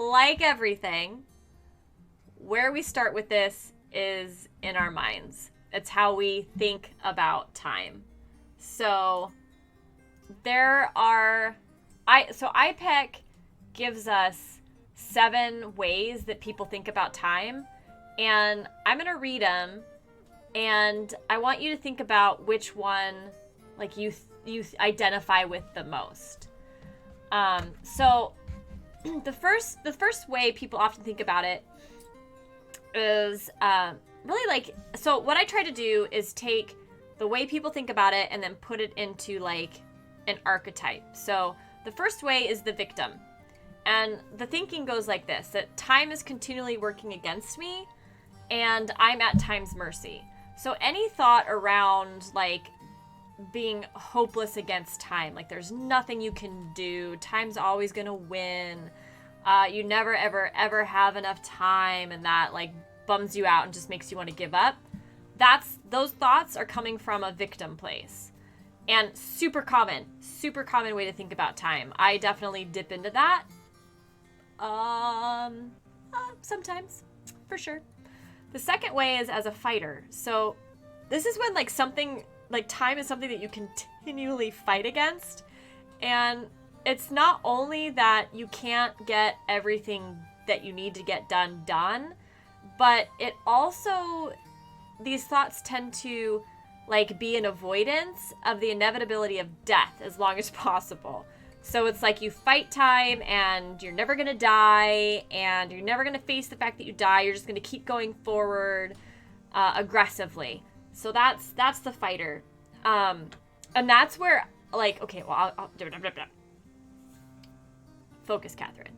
like everything, where we start with this is in our minds. It's how we think about time. So IPEC gives us 7 ways that people think about time, and I'm going to read them, and I want you to think about which one like you identify with the most. So the first way people often think about it is really like, so what I try to do is take the way people think about it and then put it into like an archetype. So the first way is the victim. And the thinking goes like this, that time is continually working against me and I'm at time's mercy. So any thought around like being hopeless against time, like there's nothing you can do, time's always gonna win, you never ever have enough time, and that like bums you out and just makes you want to give up, those thoughts are coming from a victim place. And super common way to think about time. I definitely dip into that sometimes, for sure. The second way is as a fighter. So this is when like something like time is something that you continually fight against, and it's not only that you can't get everything that you need to get done, but it also, these thoughts tend to like be an avoidance of the inevitability of death as long as possible. So it's like you fight time and you're never gonna die, and you're never gonna face the fact that you die. You're just gonna keep going forward aggressively. So that's the fighter. And that's where like, okay, well, I'll focus, Catherine.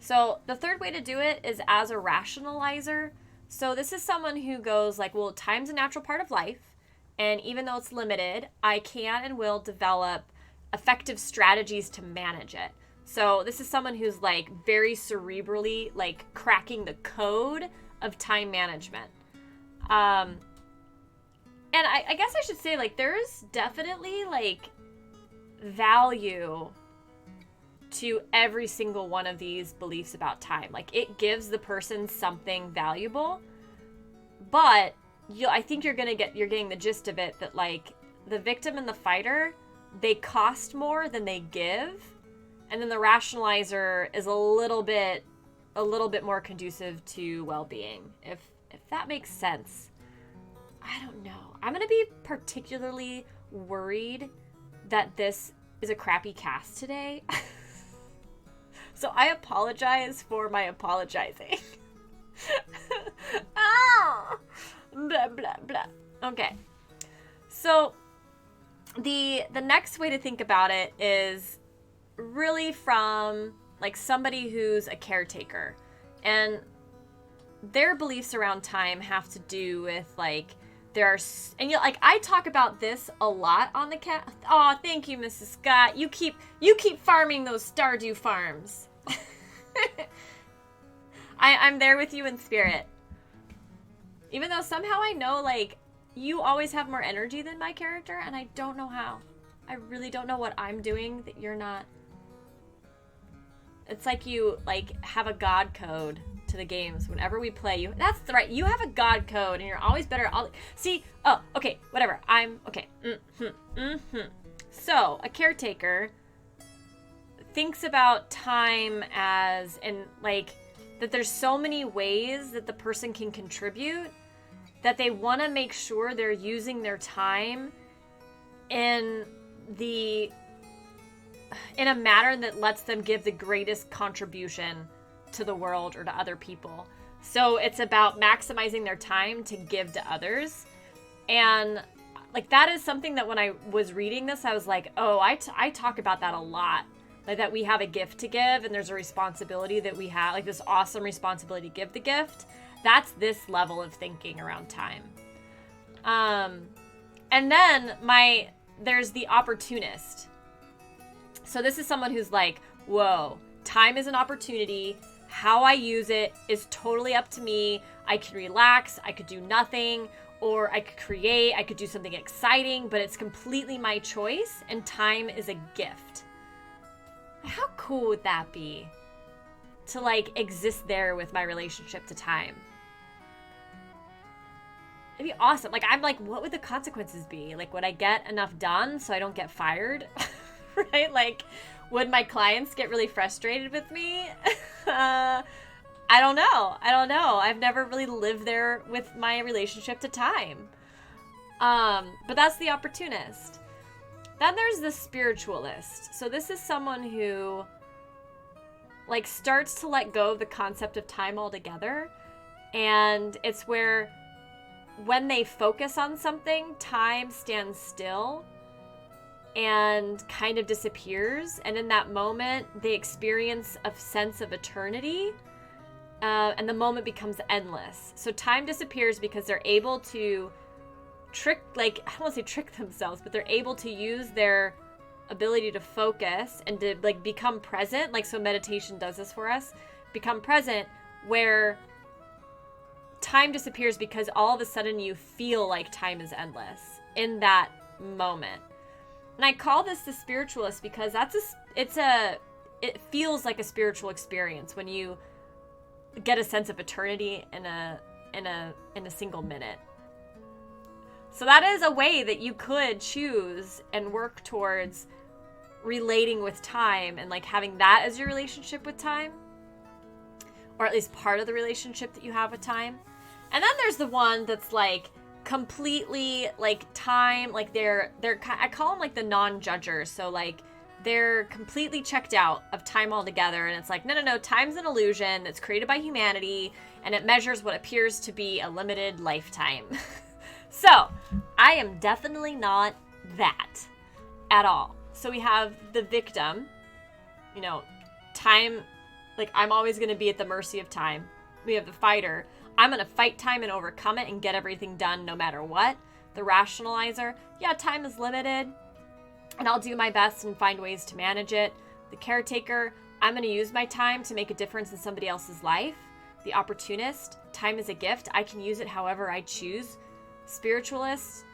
So the third way to do it is as a rationalizer. So this is someone who goes like, well, time's a natural part of life, and even though it's limited, I can and will develop effective strategies to manage it. So this is someone who's like very cerebrally like cracking the code of time management. And I guess I should say, like, there's definitely like value to every single one of these beliefs about time. Like, it gives the person something valuable, but I think you're getting the gist of it, that like the victim and the fighter, they cost more than they give, and then the rationalizer is a little bit more conducive to well-being, if that makes sense. I don't know. I'm gonna be particularly worried that this is a crappy cast today. So I apologize for my apologizing. Ah! Blah, blah, blah. Okay. So the next way to think about it is really from like somebody who's a caretaker, and their beliefs around time have to do with like, and you know, like I talk about this a lot on the cat. Oh, thank you, Mrs. Scott. You keep farming those Stardew farms. I'm there with you in spirit. Even though somehow I know like you always have more energy than my character, and I don't know how. I really don't know what I'm doing that you're not. It's like you like have a god code to the games whenever we play. You, that's right, you have a god code and you're always better. See, oh, okay, whatever, I'm okay. So a caretaker thinks about time as, and like that there's so many ways that the person can contribute, that they want to make sure they're using their time in a manner that lets them give the greatest contribution to the world or to other people. So it's about maximizing their time to give to others. And like that is something that when I was reading this, I was like, oh, I talk about that a lot. Like that we have a gift to give, and there's a responsibility that we have, like this awesome responsibility to give the gift. That's this level of thinking around time. And then there's the opportunist. So this is someone who's like, whoa, time is an opportunity. How I use it is totally up to me. I can relax, I could do nothing, or I could create, I could do something exciting, but it's completely my choice, and time is a gift. How cool would that be? to like exist there with my relationship to time. It'd be awesome. Like, I'm like, what would the consequences be? Like, would I get enough done so I don't get fired? Right? Like, would my clients get really frustrated with me? I don't know. I've never really lived there with my relationship to time. But that's the opportunist. Then there's the spiritualist. So this is someone who like starts to let go of the concept of time altogether. And it's where when they focus on something, time stands still and kind of disappears. And in that moment, they experience a sense of eternity. And the moment becomes endless. So time disappears because they're able to trick, like, I don't want to say trick themselves, but they're able to use their ability to focus and to like become present. Like, so meditation does this for us. Become present, where time disappears because all of a sudden you feel like time is endless in that moment. And I call this the spiritualist because it feels like a spiritual experience when you get a sense of eternity in a single minute. So that is a way that you could choose and work towards relating with time and like having that as your relationship with time, or at least part of the relationship that you have with time. And then there's the one that's like completely like time, like they're I call them like the non-judgers. So like they're completely checked out of time altogether, and it's like, no, time's an illusion that's created by humanity, and it measures what appears to be a limited lifetime. So I am definitely not that at all. So we have the victim, you know, time, like I'm always going to be at the mercy of time. We have the fighter. I'm going to fight time and overcome it and get everything done no matter what. The rationalizer. Yeah, time is limited and I'll do my best and find ways to manage it. The caretaker. I'm going to use my time to make a difference in somebody else's life. The opportunist. Time is a gift. I can use it however I choose. Spiritualist.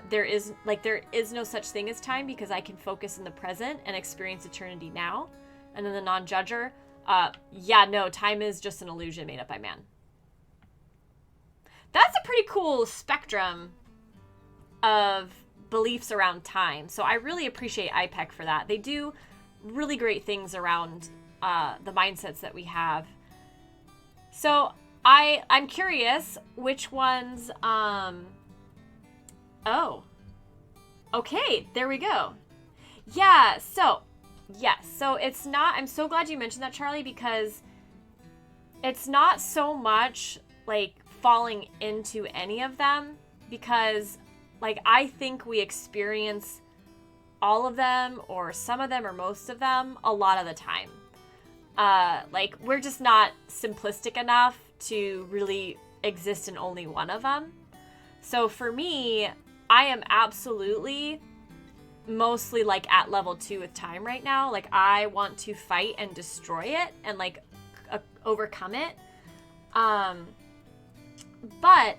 There is no such thing as time because I can focus in the present and experience eternity now. And then the non-judger. Time is just an illusion made up by man. That's a pretty cool spectrum of beliefs around time. So I really appreciate IPEC for that. They do really great things around the mindsets that we have. So I'm curious which ones. Oh, okay, there we go. Yeah. So yes. So it's not. I'm so glad you mentioned that, Charlie, because it's not so much like falling into any of them, because like I think we experience all of them or some of them or most of them a lot of the time. Like we're just not simplistic enough to really exist in only one of them. So for me, I am absolutely mostly like at level 2 with time right now. Like I want to fight and destroy it and like overcome it. But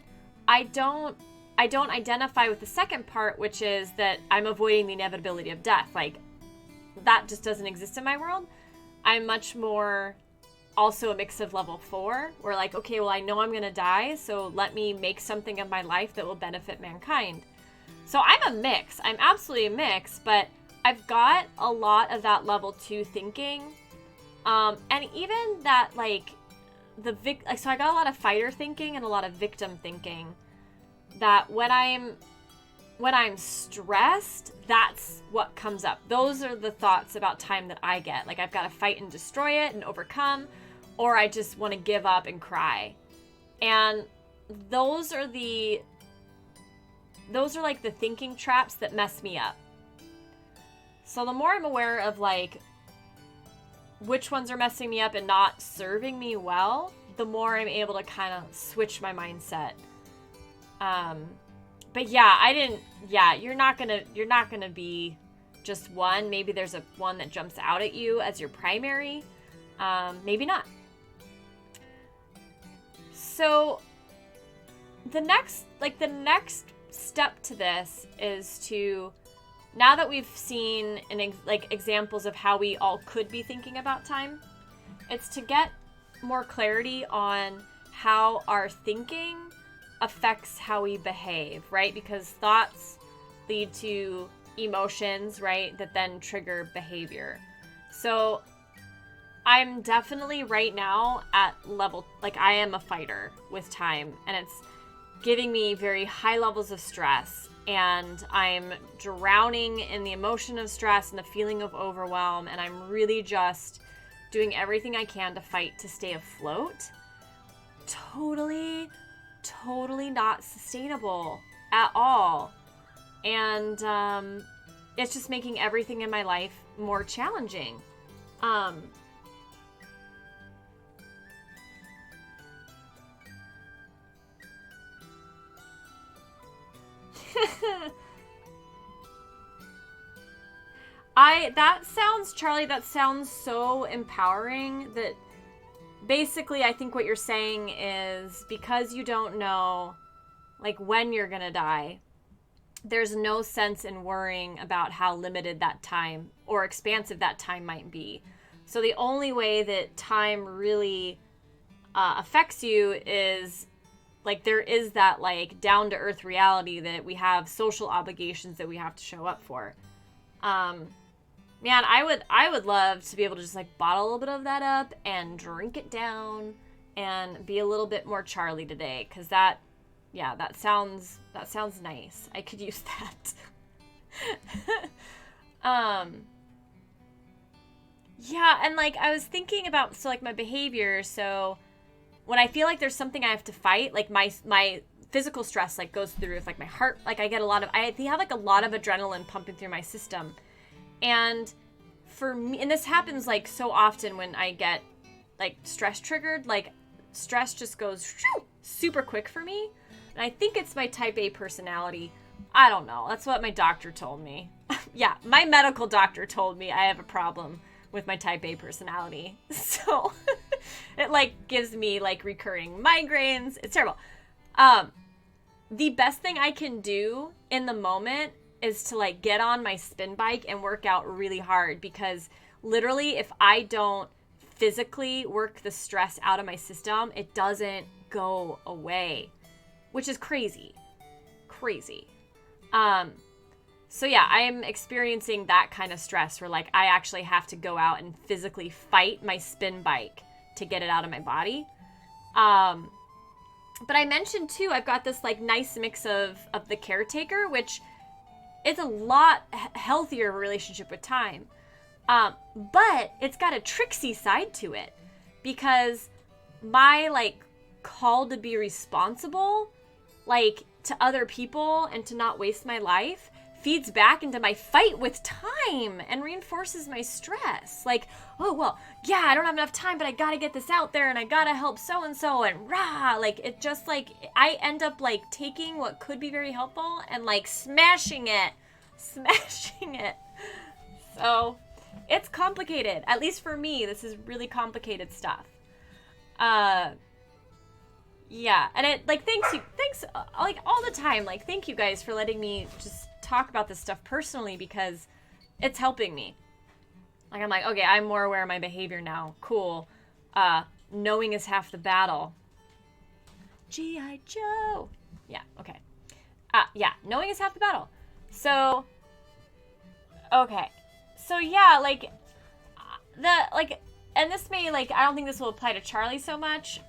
I don't identify with the second part, which is that I'm avoiding the inevitability of death. Like that just doesn't exist in my world. I'm much more also a mix of level 4, where like, okay, well, I know I'm going to die, so let me make something of my life that will benefit mankind. So I'm a mix. I'm absolutely a mix, but I've got a lot of that level 2 thinking. And even that like so I got a lot of fighter thinking and a lot of victim thinking, that when I'm stressed, that's what comes up. Those are the thoughts about time that I get. Like I've got to fight and destroy it and overcome, or I just want to give up and cry. And those are like the thinking traps that mess me up. So the more I'm aware of like which ones are messing me up and not serving me well, the more I'm able to kind of switch my mindset. But you're not gonna be just one. Maybe there's one that jumps out at you as your primary. Maybe not. So the next step to this is to, now that we've seen examples of how we all could be thinking about time, it's to get more clarity on how our thinking affects how we behave, right? Because thoughts lead to emotions, right? That then trigger behavior. So I'm definitely right now at level, like I am a fighter with time, and it's giving me very high levels of stress, and I'm drowning in the emotion of stress and the feeling of overwhelm, and I'm really just doing everything I can to fight to stay afloat. Totally not sustainable at all. And it's just making everything in my life more challenging. Charlie, that sounds so empowering. That basically I think what you're saying is, because you don't know like when you're gonna die, there's no sense in worrying about how limited that time or expansive that time might be. So the only way that time really affects you is like there is that like down to earth reality that we have social obligations that we have to show up for. Man, I would love to be able to just like bottle a little bit of that up and drink it down and be a little bit more Charlie today, because that sounds nice. I could use that. Yeah, and like I was thinking about, so like my behavior, so when I feel like there's something I have to fight, like my physical stress like goes through with like my heart, like I have like a lot of adrenaline pumping through my system. And for me, and this happens like so often when I get like stress triggered, like stress just goes super quick for me. And I think it's my type A personality. I don't know. That's what my doctor told me. Yeah, my medical doctor told me I have a problem with my type A personality. So it like gives me like recurring migraines. It's terrible. The best thing I can do in the moment is to like get on my spin bike and work out really hard, because literally if I don't physically work the stress out of my system, it doesn't go away, which is crazy. So yeah, I am experiencing that kind of stress where like I actually have to go out and physically fight my spin bike to get it out of my body. But I mentioned too, I've got this like nice mix of the caretaker, which it's a lot healthier relationship with time. But it's got a tricksy side to it, because my like call to be responsible, like to other people and to not waste my life, feeds back into my fight with time and reinforces my stress. Like, oh, well, yeah, I don't have enough time, but I gotta get this out there and I gotta help so-and-so and rah, like it just like, I end up like taking what could be very helpful and like smashing it. So it's complicated. At least for me, this is really complicated stuff. Yeah, and it like thanks like all the time. Like thank you guys for letting me just talk about this stuff personally, because it's helping me. Like I'm like, okay, I'm more aware of my behavior now. Cool. Knowing is half the battle. G.I. Joe. Yeah, okay. Yeah, knowing is half the battle. So okay. So yeah, like and this may like, I don't think this will apply to Charlie so much.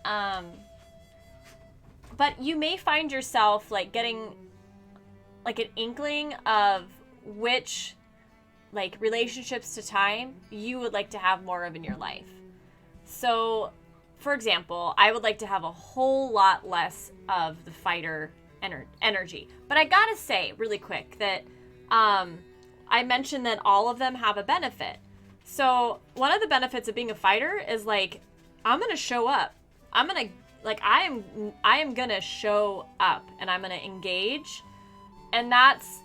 But you may find yourself like getting like an inkling of which like relationships to time you would like to have more of in your life. So, for example, I would like to have a whole lot less of the fighter energy. But I gotta say really quick that I mentioned that all of them have a benefit. So one of the benefits of being a fighter is like, I'm gonna show up. I am gonna show up and I'm gonna engage. And that's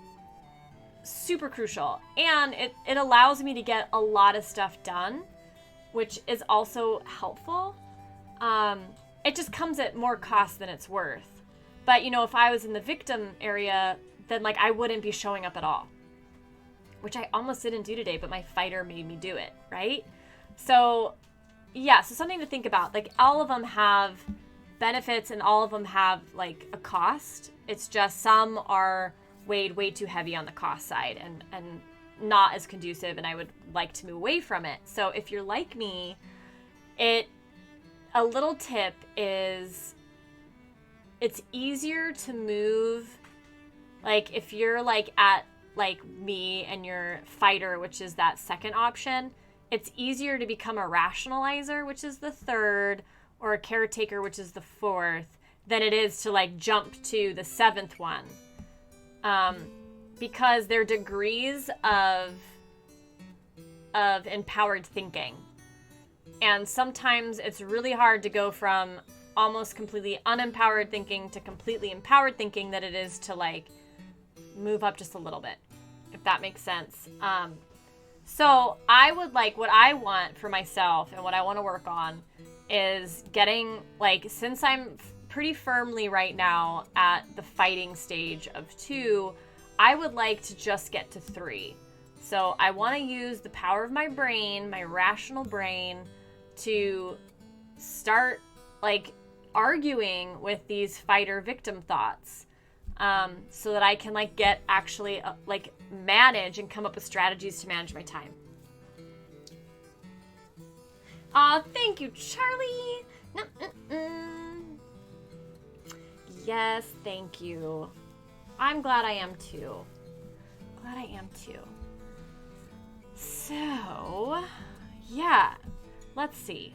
super crucial. And it allows me to get a lot of stuff done, which is also helpful. It just comes at more cost than it's worth. But, you know, if I was in the victim area, then like I wouldn't be showing up at all, which I almost didn't do today, but my fighter made me do it, right? So yeah, so something to think about. Like, all of them have benefits and all of them have like a cost. It's just some are weighed way too heavy on the cost side and not as conducive, and I would like to move away from it. So if you're like me, a little tip is it's easier to move, like if you're like at like me and you're fighter, which is that second option, it's easier to become a rationalizer, which is the third, or a caretaker, which is the fourth, than it is to like jump to the seventh one. Because they're degrees of empowered thinking. And sometimes it's really hard to go from almost completely unempowered thinking to completely empowered thinking that it is to like move up just a little bit, if that makes sense. So I would like, what I want for myself and what I want to work on is getting, like, since I'm pretty firmly right now at the fighting stage of 2, I would like to just get to 3. So I want to use the power of my brain, my rational brain, to start like arguing with these fighter victim thoughts, so that I can like get actually like manage and come up with strategies to manage my time. Aw, thank you, Charlie. Yes, thank you. I'm glad I am too. So, yeah, let's see.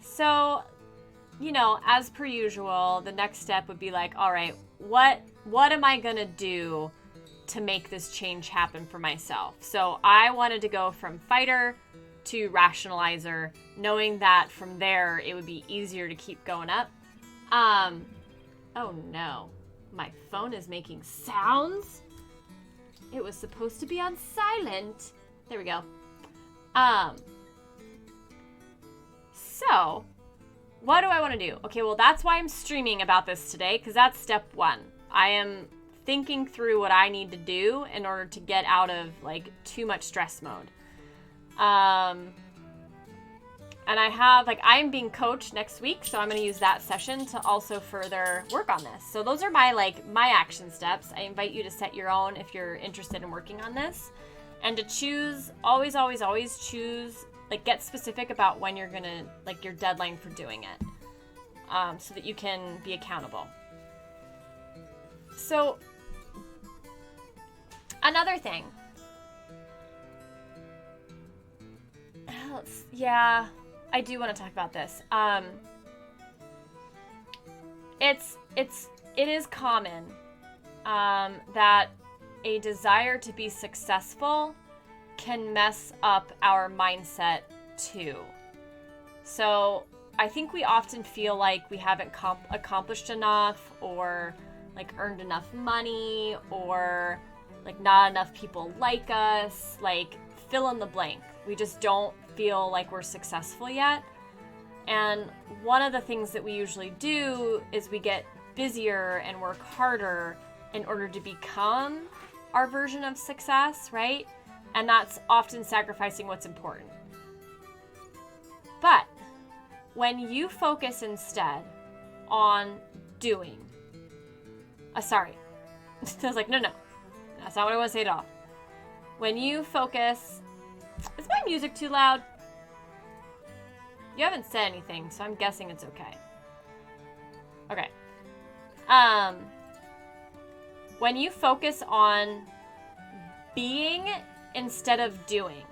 So, you know, as per usual, the next step would be like, all right, what am I gonna do to make this change happen for myself? So I wanted to go from fighter to rationalizer, knowing that from there it would be easier to keep going up. Oh no, my phone is making sounds. It was supposed to be on silent. There we go. So what do I want to do? Okay, well, that's why I'm streaming about this today, because that's step 1. I am thinking through what I need to do in order to get out of like too much stress mode. And I have, like, I'm being coached next week, so I'm going to use that session to also further work on this. So those are my action steps. I invite you to set your own if you're interested in working on this. And to choose, always choose, like, get specific about when you're going to, like, your deadline for doing it, so that you can be accountable. So, another thing. Yeah, I do want to talk about this. It is common that a desire to be successful can mess up our mindset too. So I think we often feel like we haven't accomplished enough, or like earned enough money, or like not enough people like us, like fill in the blank. We just don't feel like we're successful yet. And one of the things that we usually do is we get busier and work harder in order to become our version of success, right? And that's often sacrificing what's important. But when you focus instead on doing, sorry, I was like, no, that's not what I want to say at all. When you focus, is my music too loud? You haven't said anything, so I'm guessing it's okay. Okay. When you focus on being instead of doing,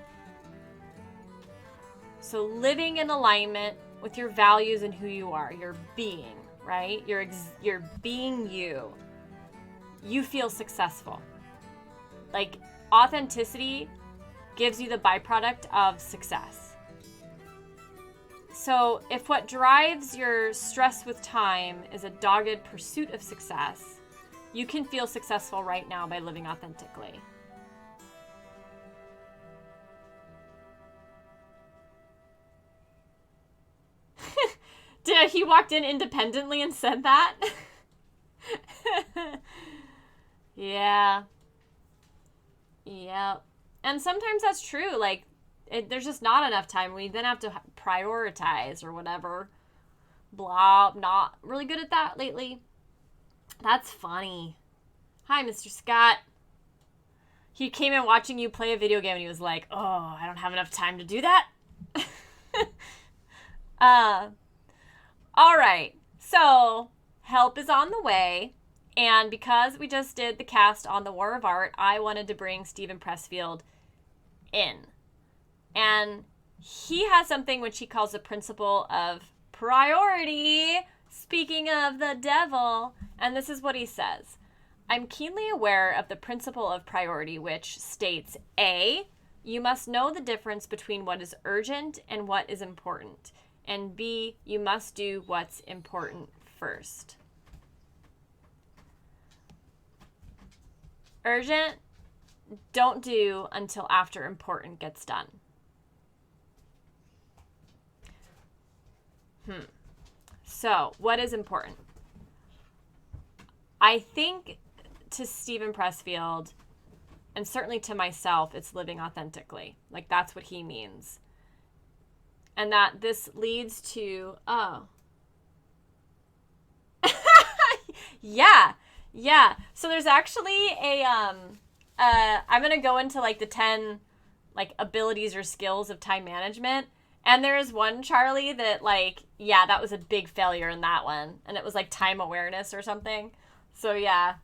so living in alignment with your values and who you are, your being, right? You're being you. You feel successful. Like, authenticity gives you the byproduct of success. So if what drives your stress with time is a dogged pursuit of success, you can feel successful right now by living authentically. He walked in independently and said that? Yeah. Yep. And sometimes that's true. Like, There's just not enough time. We then have to prioritize or whatever. Blah, not really good at that lately. That's funny. Hi, Mr. Scott. He came in watching you play a video game and he was like, oh, I don't have enough time to do that. All right. So, help is on the way. And because we just did the cast on the War of Art, I wanted to bring Steven Pressfield in. And he has something which he calls the principle of priority. Speaking of the devil. And this is what he says. I'm keenly aware of the principle of priority, which states, A, you must know the difference between what is urgent and what is important. And B, you must do what's important first. Urgent, don't do until after important gets done. So, what is important? I think to Steven Pressfield, and certainly to myself, it's living authentically. Like, that's what he means. And that this leads to, yeah. So there's actually I'm going to go into like the 10 like abilities or skills of time management. And there is one, Charlie, that like, yeah, that was a big failure in that one. And it was like time awareness or something. So yeah,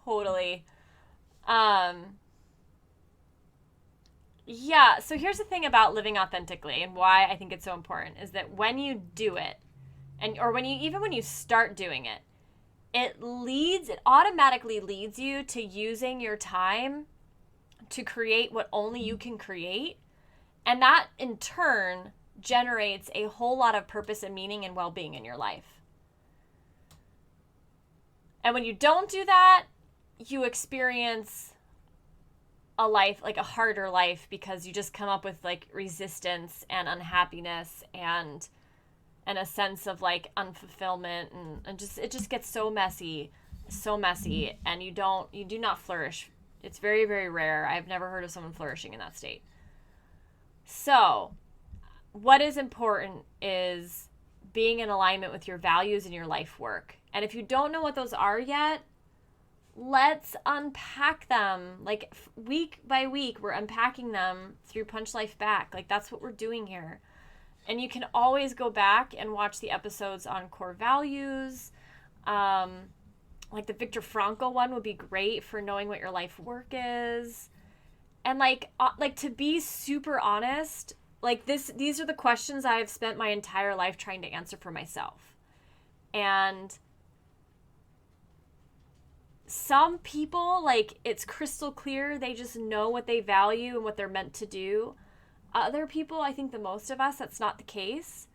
totally. Yeah, so here's the thing about living authentically and why I think it's so important is that when you do it, or when you start doing it, it automatically leads you to using your time to create what only you can create. And that in turn generates a whole lot of purpose and meaning and well-being in your life. And when you don't do that, you experience a life, like a harder life, because you just come up with like resistance and unhappiness and a sense of like unfulfillment and just, it just gets so messy, and you do not flourish. It's very, very rare. I've never heard of someone flourishing in that state. So what is important is being in alignment with your values and your life work. And if you don't know what those are yet, let's unpack them. Like week by week, we're unpacking them through Punch Life Back. Like that's what we're doing here. And you can always go back and watch the episodes on core values. Like the Viktor Frankl one would be great for knowing what your life work is. And like to be super honest, like these are the questions I have spent my entire life trying to answer for myself. And some people, like, it's crystal clear. They just know what they value and what they're meant to do. Other people, I think the most of us, that's not the case.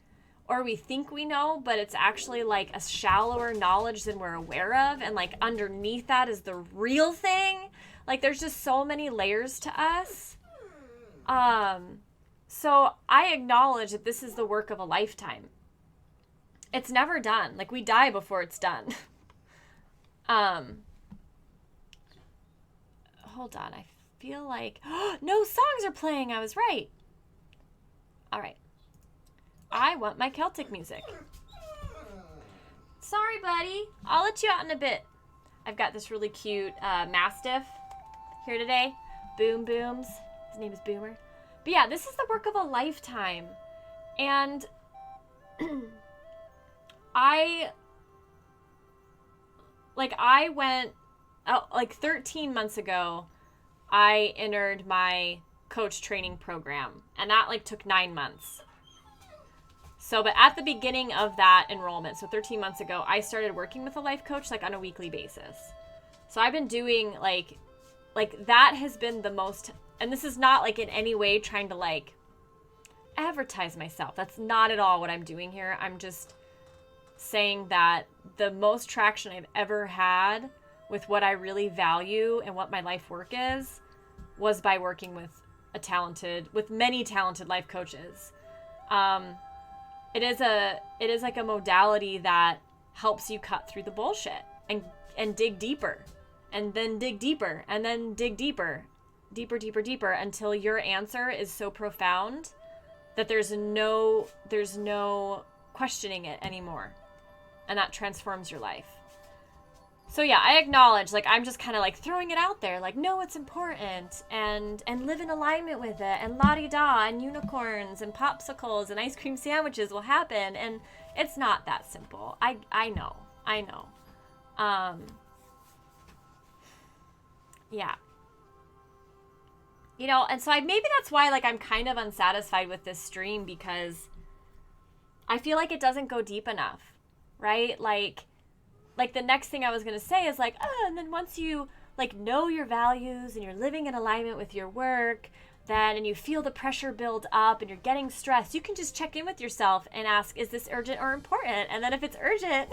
Or we think we know, but it's actually like a shallower knowledge than we're aware of. And like underneath that is the real thing. Like there's just so many layers to us. So I acknowledge that this is the work of a lifetime. It's never done. Like we die before it's done. Hold on. I feel like no songs are playing. I was right. All right. I want my Celtic music. Sorry, buddy. I'll let you out in a bit. I've got this really cute Mastiff here today. Boom Booms. His name is Boomer. But yeah, this is the work of a lifetime. And I went, 13 months ago, I entered my coach training program. And that took 9 months. So, but at the beginning of that enrollment, so 13 months ago, I started working with a life coach on a weekly basis. So I've been doing that has been the most, and this is not in any way trying to advertise myself. That's not at all what I'm doing here. I'm just saying that the most traction I've ever had with what I really value and what my life work is was by working with many talented life coaches. It is a modality that helps you cut through the bullshit and dig deeper, and then dig deeper, and then dig deeper. deeper, deeper, deeper until your answer is so profound that there's no questioning it anymore. And that transforms your life. So yeah, I acknowledge, like, I'm just kind of like throwing it out there, like, no, it's important, and live in alignment with it, and la-di-da, and unicorns, and popsicles, and ice cream sandwiches will happen, and it's not that simple. I know. Yeah. You know, and so maybe that's why, like, I'm kind of unsatisfied with this stream, because I feel like it doesn't go deep enough, right? Like the next thing I was going to say is like, oh, and then once you like know your values and you're living in alignment with your work, then, and you feel the pressure build up and you're getting stressed, you can just check in with yourself and ask, is this urgent or important? And then if it's urgent,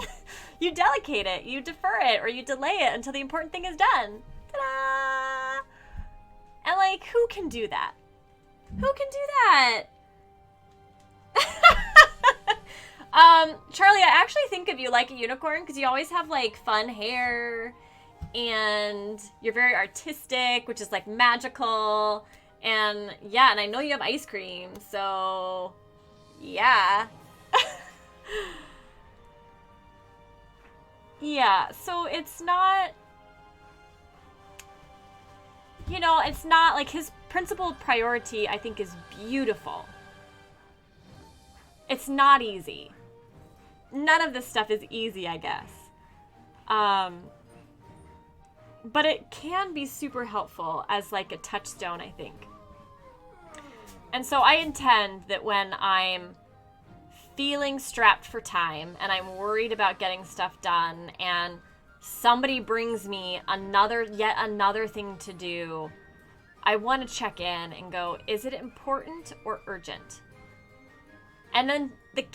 you delegate it, you defer it, or you delay it until the important thing is done. Ta-da! And like, who can do that? Who can do that? Charlie, I actually think of you like a unicorn because you always have like fun hair and you're very artistic, which is like magical. And yeah, and I know you have ice cream, so yeah. Yeah, so it's not, you know, it's not like his principal priority, I think, is beautiful. It's not easy. None of this stuff is easy, I guess. But it can be super helpful as like a touchstone, I think. And so I intend that when I'm feeling strapped for time and I'm worried about getting stuff done and somebody brings me yet another thing to do, I want to check in and go, is it important or urgent? And then the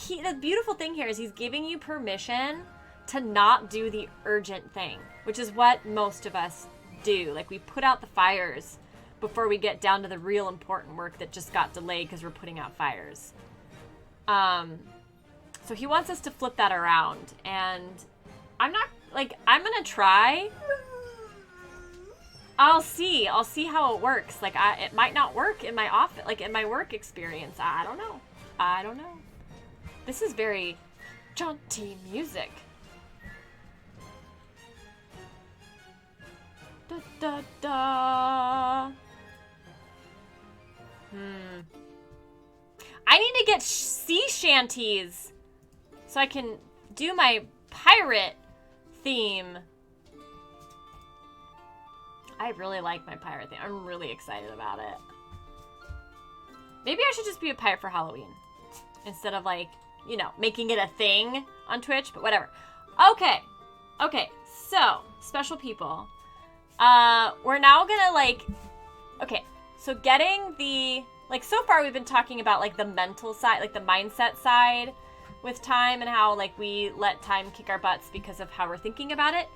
beautiful thing here is he's giving you permission to not do the urgent thing, which is what most of us do. Like, we put out the fires before we get down to the real important work that just got delayed because we're putting out fires. So he wants us to flip that around, and I'm gonna try. I'll see how it works. Like, it might not work in my office, like in my work experience. I don't know. This is very jaunty music. Da da da. I need to get sea shanties so I can do my pirate theme. I really like my pirate theme. I'm really excited about it. Maybe I should just be a pirate for Halloween instead of, like, you know, making it a thing on Twitch, but whatever. Okay, so, special people. We're now gonna, like, okay, so getting the, like, so far we've been talking about, like, the mental side, like, the mindset side with time and how, like, we let time kick our butts because of how we're thinking about it.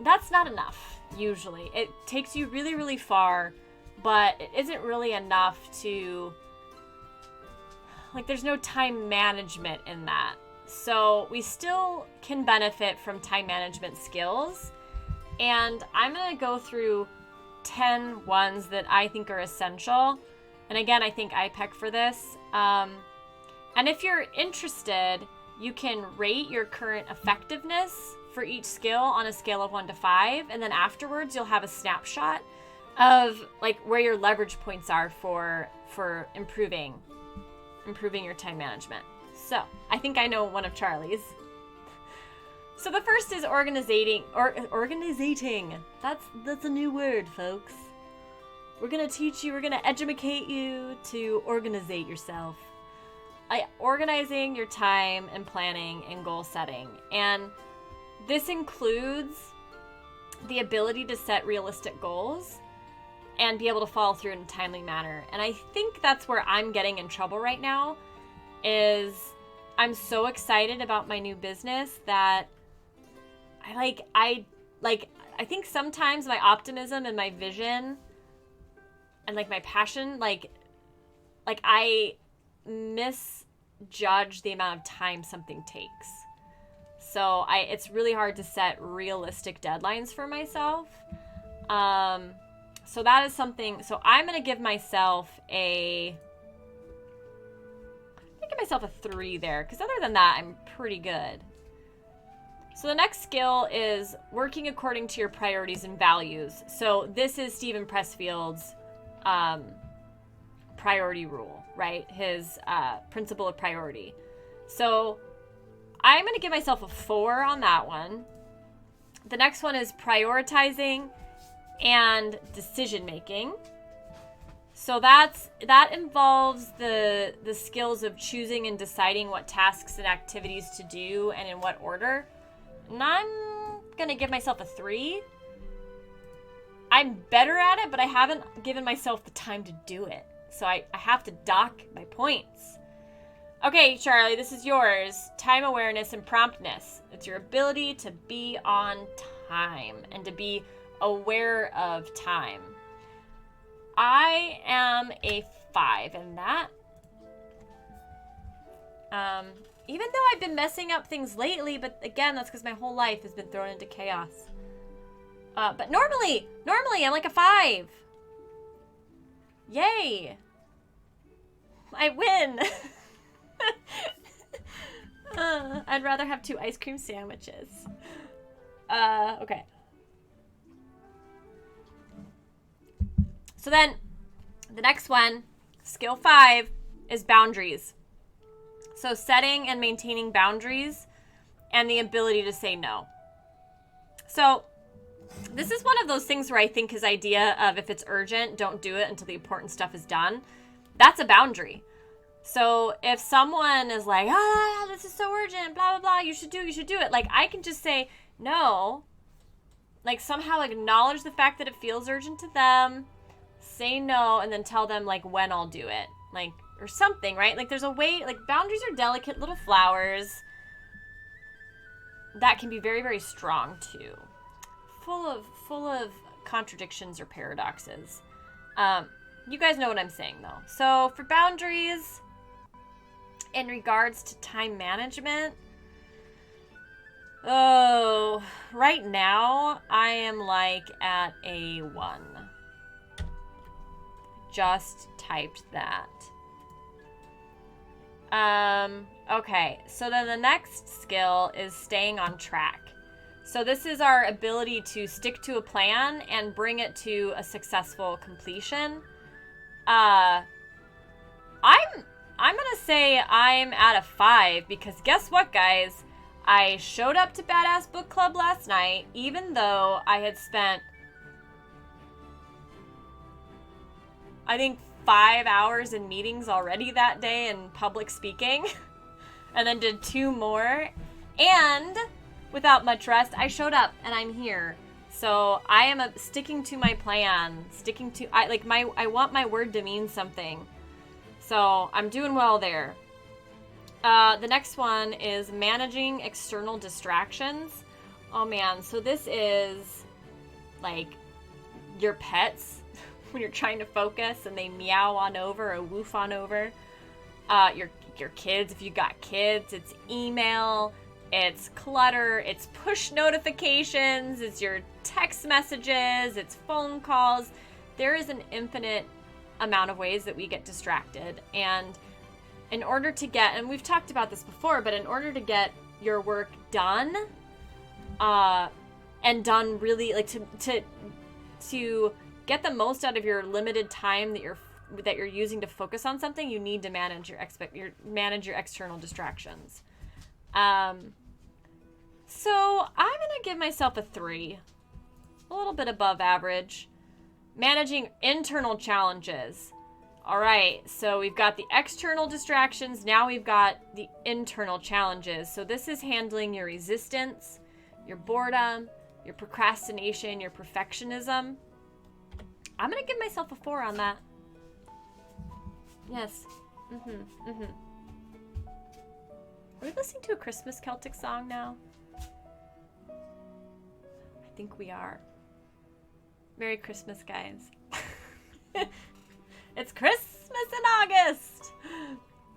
That's not enough, usually. It takes you really, really far, but it isn't really enough to, like, there's no time management in that. So we still can benefit from time management skills. And I'm going to go through 10 ones that I think are essential. And again, I think IPEC for this. And if you're interested, you can rate your current effectiveness for each skill on a scale of 1 to 5. And then afterwards, you'll have a snapshot of, like, where your leverage points are for improving your time management. So I think I know one of Charlie's. So the first is organizating. That's a new word, folks. We're gonna teach you, we're gonna educate you to organizate yourself. Organizing your time and planning and goal setting. And this includes the ability to set realistic goals and be able to follow through in a timely manner. And I think that's where I'm getting in trouble right now, is I'm so excited about my new business that I think sometimes my optimism and my vision and, like, my passion, like I misjudge the amount of time something takes. So it's really hard to set realistic deadlines for myself. So that is something. So I'm going to give myself a 3 there, because other than that, I'm pretty good. So the next skill is working according to your priorities and values. So this is Stephen Pressfield's priority rule, right? His principle of priority. So I'm going to give myself a 4 on that one. The next one is prioritizing and decision making. So that involves the skills of choosing and deciding what tasks and activities to do and in what order. And I'm going to give myself a 3. I'm better at it, but I haven't given myself the time to do it. So I have to dock my points. Okay, Charlie, this is yours. Time awareness and promptness. It's your ability to be on time and to be aware of time. I am a 5 in that. Even though I've been messing up things lately, but again, that's because my whole life has been thrown into chaos. But normally, I'm like a 5. Yay! I win! I'd rather have 2 ice cream sandwiches. Okay. So then, the next one, skill 5, is boundaries. So setting and maintaining boundaries and the ability to say no. So this is one of those things where I think his idea of if it's urgent, don't do it until the important stuff is done. That's a boundary. So if someone is like, this is so urgent, blah, blah, blah, you should do it. Like, I can just say no, like somehow acknowledge the fact that it feels urgent to them, say no, and then tell them like when I'll do it. Like, or something, right? Like there's a way, like boundaries are delicate little flowers that can be very, very strong too. Full of contradictions or paradoxes. You guys know what I'm saying though. So for boundaries, in regards to time management, right now I am like at a 1. Just typed that. Okay, so then the next skill is staying on track. So this is our ability to stick to a plan and bring it to a successful completion. I'm gonna say I'm at a 5 because guess what, guys? I showed up to Badass Book Club last night, even though I had spent, I think, 5 hours in meetings already that day in public speaking, and then did 2 more. And without much rest, I showed up and I'm here. So I am sticking to my plan, I want my word to mean something. So I'm doing well there. The next one is managing external distractions. Oh man, so this is like your pets when you're trying to focus and they meow on over or woof on over. Your kids, if you got kids, it's email, it's clutter, it's push notifications, it's your text messages, it's phone calls. There is an infinite amount of ways that we get distracted. And in order to get, and we've talked about this before, but in order to get your work done, and done really, like to get the most out of your limited time that you're using to focus on something, you need to manage your external distractions. So I'm gonna give myself a 3, a little bit above average. Managing internal challenges. All right, so we've got the external distractions. Now we've got the internal challenges. So this is handling your resistance, your boredom, your procrastination, your perfectionism. I'm gonna give myself a 4 on that. Yes. Are we listening to a Christmas Celtic song now? I think we are. Merry Christmas, guys. It's Christmas in August.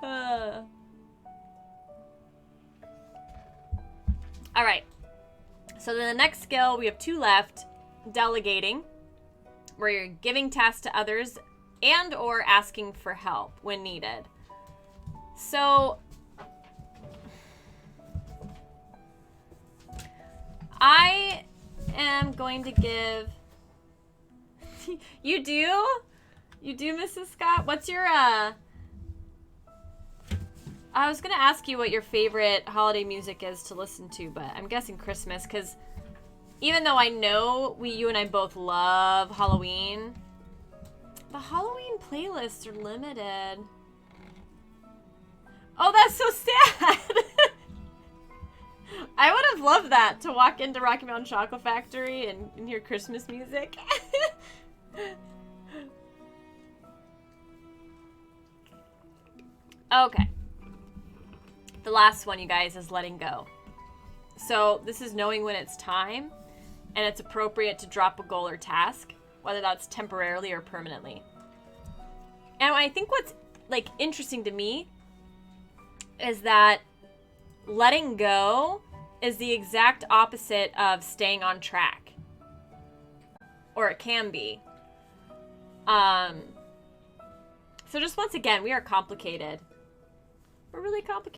All right. So then the next skill, we have 2 left. Delegating. where you're giving tasks to others and or asking for help when needed. So I am going to give You do, Mrs. Scott? What's your I was gonna ask you what your favorite holiday music is to listen to, but I'm guessing Christmas, because even though I know you and I both love Halloween, the Halloween playlists are limited. Oh, that's so sad. I would have loved that, to walk into Rocky Mountain Chocolate Factory and hear Christmas music. Okay. The last one, you guys, is letting go. So this is knowing when it's time and it's appropriate to drop a goal or task, whether that's temporarily or permanently. And I think what's like interesting to me is that letting go is the exact opposite of staying on track. Or it can be. So just once again, we are complicated. We're really complicated.